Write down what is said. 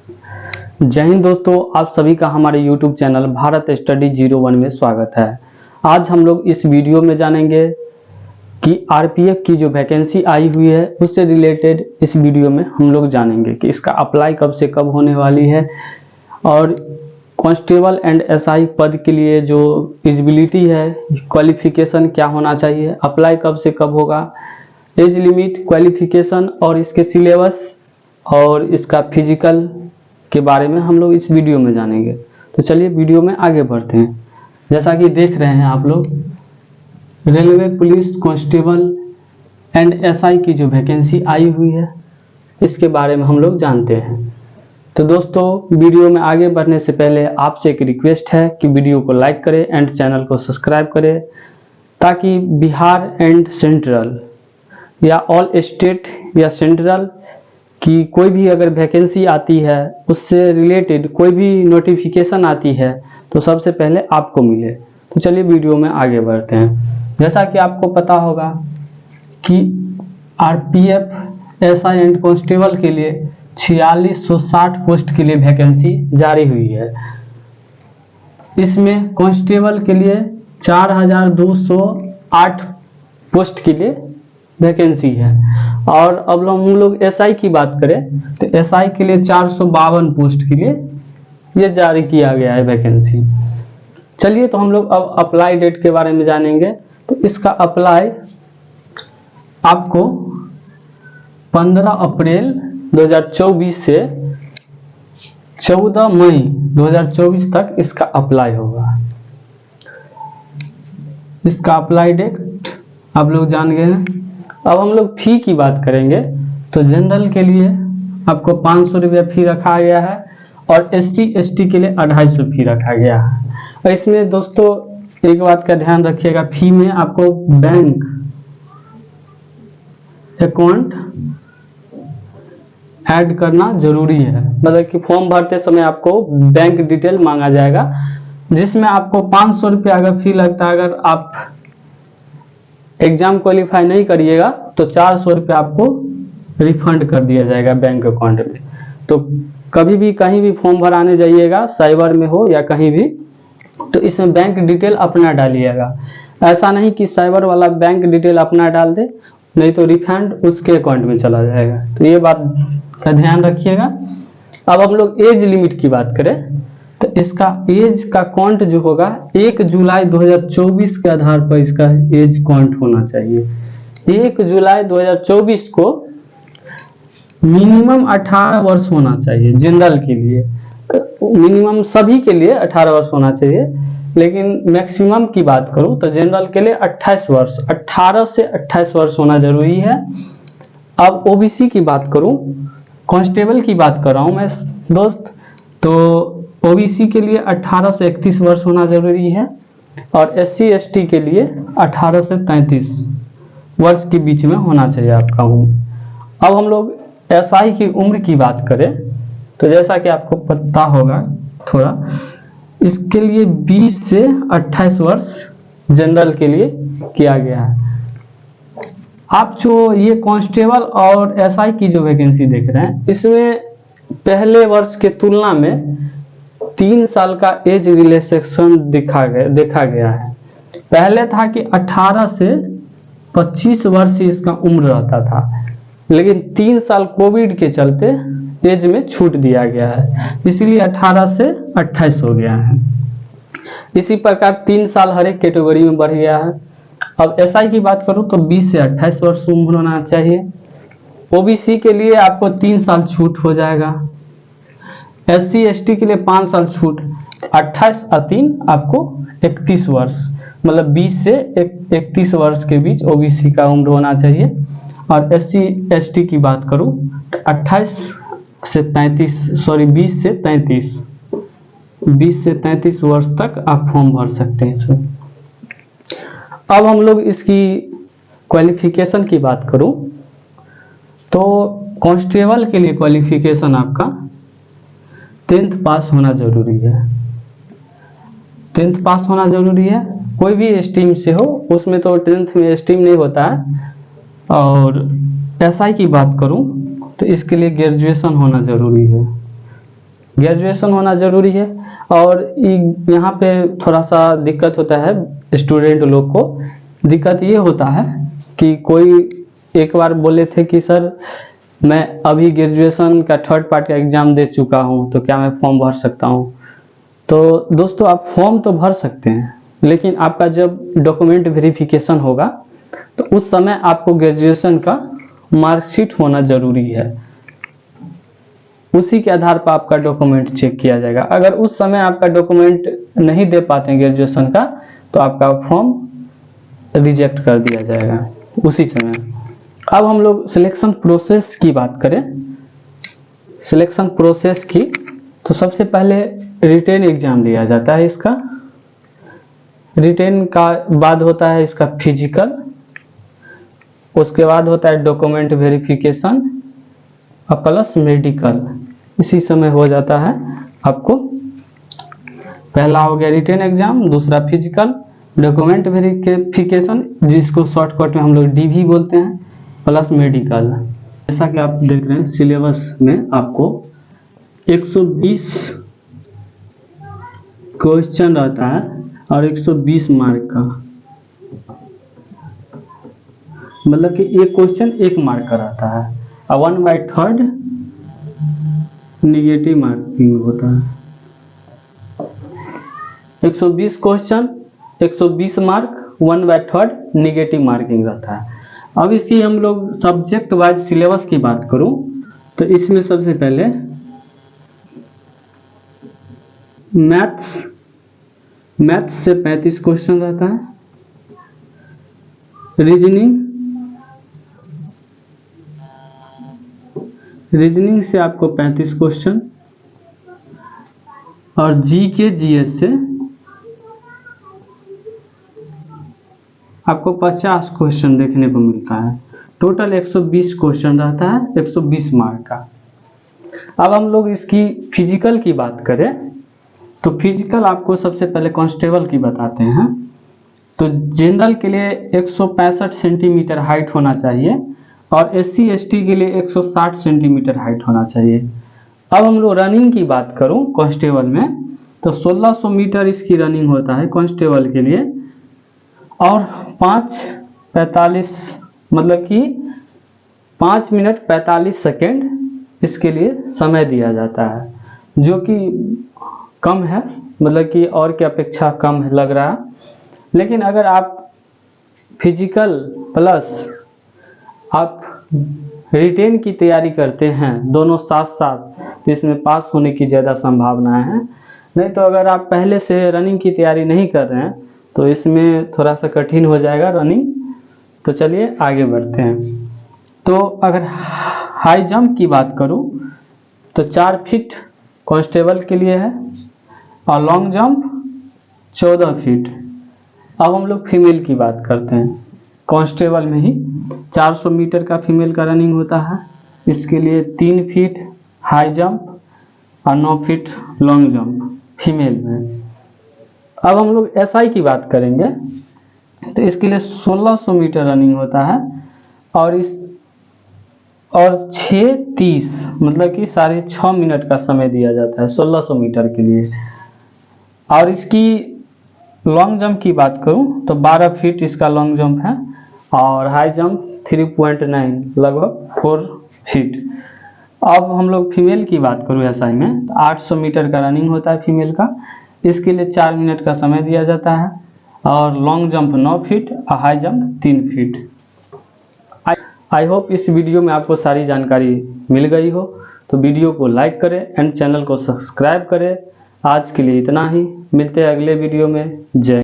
जय हिंद दोस्तों, आप सभी का हमारे YouTube चैनल भारत स्टडी 01 में स्वागत है। आज हम लोग इस वीडियो में जानेंगे कि आरपीएफ की जो वैकेंसी आई हुई है उससे रिलेटेड इस वीडियो में हम लोग जानेंगे कि इसका अप्लाई कब से कब होने वाली है और कांस्टेबल एंड एसआई पद के लिए जो एलिजिबिलिटी है, क्वालिफिकेशन क्या होना चाहिए, अप्लाई कब से कब होगा, एज लिमिट, क्वालिफिकेशन और इसके सिलेबस और इसका फिजिकल के बारे में हम लोग इस वीडियो में जानेंगे। तो चलिए वीडियो में आगे बढ़ते हैं। जैसा कि देख रहे हैं आप लोग, railway police constable and SI की जो वैकेंसी आई हुई है इसके बारे में हम लोग जानते हैं। तो दोस्तों, वीडियो में आगे बढ़ने से पहले आपसे एक रिक्वेस्ट है कि वीडियो को लाइक करें एंड चैनल को सब्सक्राइब करें, ताकि बिहार एंड सेंट्रल या ऑल स्टेट या सेंट्रल कि कोई भी अगर वैकेंसी आती है उससे रिलेटेड कोई भी नोटिफिकेशन आती है तो सबसे पहले आपको मिले। तो चलिए वीडियो में आगे बढ़ते हैं। जैसा कि आपको पता होगा कि आरपीएफ एसआई एंड कांस्टेबल के लिए 4660 पोस्ट के लिए वैकेंसी जारी हुई है। इसमें कांस्टेबल के लिए 4208 पोस्ट के लिए वैकेंसी है और अब हम लोग एसआई की बात करें तो एसआई के लिए 452 पोस्ट के लिए ये जारी किया गया है वैकेंसी। चलिए तो हम लोग अब अप्लाई डेट के बारे में जानेंगे। तो इसका अप्लाई आपको 15 अप्रैल 2024 से 14 मई 2024 तक इसका अप्लाई होगा। इसका अप्लाई डेट आप लोग जान गए हैं। अब हम लोग फी की बात करेंगे तो जनरल के लिए आपको 500 रुपया फी रखा गया है और एससी एसटी के लिए 250 फी रखा गया है। और इसमें दोस्तों एक बात का ध्यान रखिएगा, फी में आपको बैंक अकाउंट ऐड करना जरूरी है। मतलब कि फॉर्म भरते समय आपको बैंक डिटेल मांगा जाएगा, जिसमें आपको 500 रुपया अगर फी लगता है। अगर आप एग्जाम क्वालिफाई नहीं करिएगा तो 400 रुपया आपको रिफंड कर दिया जाएगा बैंक अकाउंट में। तो कभी भी कहीं भी फॉर्म भराने जाइएगा, साइबर में हो या कहीं भी, तो इसमें बैंक डिटेल अपना डालिएगा। ऐसा नहीं कि साइबर वाला बैंक डिटेल अपना डाल दे, नहीं तो रिफंड उसके अकाउंट में चला जाएगा। तो ये बात का ध्यान रखिएगा। अब हम लोग एज लिमिट की बात करें तो इसका एज का काउंट जो होगा 1 जुलाई 2024 के आधार पर इसका एज काउंट होना चाहिए। 1 जुलाई 2024 को मिनिमम 18 वर्ष होना चाहिए। जनरल के लिए मिनिमम सभी के लिए 18 वर्ष होना चाहिए, लेकिन मैक्सिमम की बात करूं तो जनरल के लिए 28 वर्ष, 18 से 28 वर्ष होना जरूरी है। अब ओबीसी की बात करूं, कांस्टेबल की बात कर रहा हूं मैं दोस्त, तो ओबीसी के लिए 18 से 31 वर्ष होना जरूरी है और एससी एसटी के लिए 18 से 33 वर्ष के बीच में होना चाहिए आपका उम्र। अब हम लोग एसआई की उम्र की बात करें तो जैसा कि आपको पता होगा थोड़ा, इसके लिए 20 से 28 वर्ष जनरल के लिए किया गया है। आप जो ये कांस्टेबल और एसआई की जो वैकेंसी देख रहे हैं, इसमें पहले वर्ष के तुलना में 3 साल का एज रिलैक्सेशन देखा गया है। पहले था कि 18 से 25 वर्ष ही इसका उम्र रहता था, लेकिन 3 साल कोविड के चलते एज में छूट दिया गया है, इसीलिए 18 से 28 हो गया है। इसी प्रकार 3 साल हर एक कैटेगरी में बढ़ गया है। अब एसआई की बात करूं तो 20 से 28 वर्ष उम्र होना चाहिए। ओबीसी के लिए आपको 3 साल छूट हो जाएगा। एससी एसटी के लिए 5 साल छूट, 28 और 3 आपको 31 वर्ष, मतलब 20 से 31 वर्ष के बीच ओबीसी का उम्र होना चाहिए। और एससी एसटी की बात करूं तो 20 से 33 वर्ष तक आप फॉर्म भर सकते हैं इसमें। अब हम लोग इसकी क्वालिफिकेशन की बात करूं तो कांस्टेबल के लिए क्वालिफिकेशन आपका 10th पास होना जरूरी है। 10th पास होना जरूरी है, कोई भी स्ट्रीम से हो, उसमें तो 10th में स्ट्रीम नहीं होता है। और एसआई की बात करूं तो इसके लिए ग्रेजुएशन होना जरूरी है। ग्रेजुएशन होना ज़रूरी है। और यहाँ पे थोड़ा सा दिक्कत होता है स्टूडेंट लोग को। दिक्कत ये होता है कि कोई एक बार बोले थे कि सर मैं अभी ग्रेजुएशन का थर्ड पार्ट का एग्ज़ाम दे चुका हूँ, तो क्या मैं फॉर्म भर सकता हूँ। तो दोस्तों आप फॉर्म तो भर सकते हैं, लेकिन आपका जब डॉक्यूमेंट वेरिफिकेशन होगा तो उस समय आपको ग्रेजुएशन का मार्कशीट होना ज़रूरी है। उसी के आधार पर आपका डॉक्यूमेंट चेक किया जाएगा। अगर उस समय आपका डॉक्यूमेंट नहीं दे पाते हैं ग्रेजुएशन का, तो आपका फॉर्म रिजेक्ट कर दिया जाएगा उसी समय। अब हम लोग सिलेक्शन प्रोसेस की बात करें। सिलेक्शन प्रोसेस की तो सबसे पहले रिटेन एग्जाम लिया जाता है। इसका रिटेन का बाद होता है इसका फिजिकल, उसके बाद होता है डॉक्यूमेंट वेरिफिकेशन और प्लस मेडिकल। इसी समय हो जाता है आपको। पहला हो गया रिटेन एग्जाम, दूसरा फिजिकल, डॉक्यूमेंट वेरिफिकेशन जिसको शॉर्टकट में हम लोग डीवी बोलते हैं, प्लस मेडिकल। जैसा कि आप देख रहे हैं सिलेबस में आपको 120 क्वेश्चन रहता है और 120 मार्क का, मतलब कि एक क्वेश्चन 1 मार्क का रहता है और 1/3 निगेटिव मार्किंग होता है। 120 क्वेश्चन 120 मार्क 1/3 निगेटिव मार्किंग रहता है। अब इसकी हम लोग सब्जेक्ट वाइज सिलेबस की बात करूं तो इसमें सबसे पहले मैथ्स से 35 क्वेश्चन रहता है, रीजनिंग से आपको 35 क्वेश्चन और जीके जीएस से आपको 50 क्वेश्चन देखने को मिलता है। टोटल 120 क्वेश्चन रहता है 120 मार्क का। अब हम लोग इसकी फिजिकल की बात करें तो फिजिकल आपको सबसे पहले कांस्टेबल की बताते हैं। तो जनरल के लिए 165 सेंटीमीटर हाइट होना चाहिए और SC ST के लिए 160 सेंटीमीटर हाइट होना चाहिए। अब हम लोग रनिंग की बात करूं कांस्टेबल में तो 1600 मीटर इसकी रनिंग होता है कांस्टेबल के लिए और 5:45 मतलब कि 5 मिनट 45 सेकेंड इसके लिए समय दिया जाता है, जो कि कम है, मतलब कि और की अपेक्षा कम लग रहा है। लेकिन अगर आप फिजिकल प्लस आप रिटेन की तैयारी करते हैं दोनों साथ साथ तो इसमें पास होने की ज़्यादा संभावनाएं हैं। नहीं तो अगर आप पहले से रनिंग की तैयारी नहीं कर रहे हैं तो इसमें थोड़ा सा कठिन हो जाएगा रनिंग। तो चलिए आगे बढ़ते हैं। तो अगर हाई जंप की बात करूं तो 4 फीट कांस्टेबल के लिए है और लॉन्ग जंप 14 फीट। अब हम लोग फीमेल की बात करते हैं। कांस्टेबल में ही 400 मीटर का फीमेल का रनिंग होता है, इसके लिए 3 फीट हाई जंप और 9 फीट लॉन्ग जंप फीमेल में। अब हम लोग SI की बात करेंगे तो इसके लिए 1600 मीटर रनिंग होता है और 6:30 मतलब कि 6.5 मिनट का समय दिया जाता है 1600 मीटर के लिए। और इसकी लॉन्ग जंप की बात करूं तो 12 फीट इसका लॉन्ग जंप है और हाई जंप 3.9 लगभग 4 फीट। अब हम लोग फीमेल की बात करूं SI में तो 800 मीटर का रनिंग होता है फीमेल का, इसके लिए 4 मिनट का समय दिया जाता है और लॉन्ग जंप 9 फीट और high jump 3 feet. I hope इस वीडियो में आपको सारी जानकारी मिल गई हो। तो वीडियो को लाइक करें एंड चैनल को सब्सक्राइब करें। आज के लिए इतना ही, मिलते हैं अगले वीडियो में। जय